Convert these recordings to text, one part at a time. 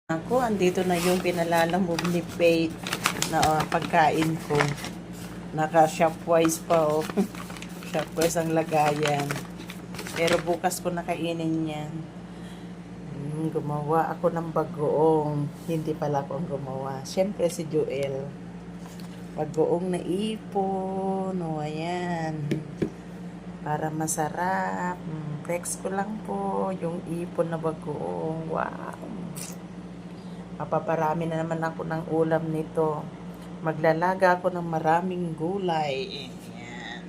Ako, andito na yung pinalalamove ni Faith na pagkain ko. Naka-Shopwise pa, oh. Shopwise ang lagayan. Pero bukas ko nakainin yan. Gumawa ako ng bagoong. Hindi pala ako ang gumawa. Siyempre si Joel. Bagoong na ipon. O, ayan. Para masarap. Flex ko lang po yung ipon na bagoong. Wow. Papaparami na naman ako ng ulam nito. Maglalaga ako ng maraming gulay. Ayan.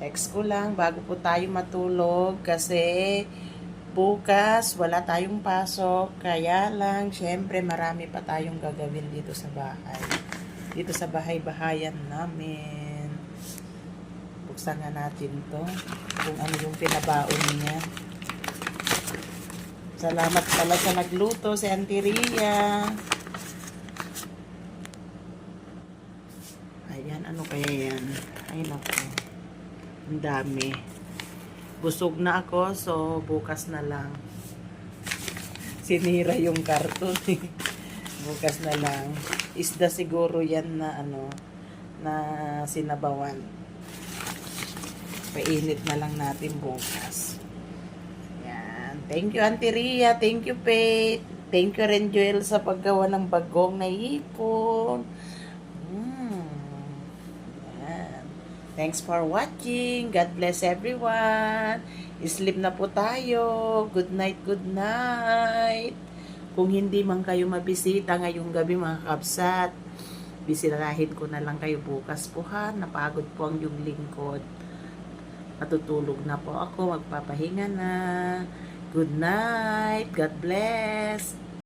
Text ko lang bago po tayo matulog kasi bukas wala tayong pasok. Kaya lang, syempre marami pa tayong gagawin dito sa bahay. Dito sa bahay-bahayan namin. Buksan nga natin to kung ano yung pinabaon niya. Salamat pala sa nagluto, si Auntie Ria. Ayan, ano kaya yan? Ay, naku. Ang dami. Busog na ako, so bukas na lang. Sinira yung karton. Bukas na lang. Isda siguro yan na na sinabawan. Painit na lang natin bukas. Thank you, Auntie Ria. Thank you, Faith. Thank you rin, Joel, sa paggawa ng bagong na ipon. Yan. Thanks for watching. God bless everyone. Sleep na po tayo. Good night, good night. Kung hindi man kayo mabisita ngayong gabi, mga kabsat, bisitahin ko na lang kayo bukas po, ha. Napagod po ang yung lingkod. Matutulog na po ako. Magpapahinga na. Good night. God bless.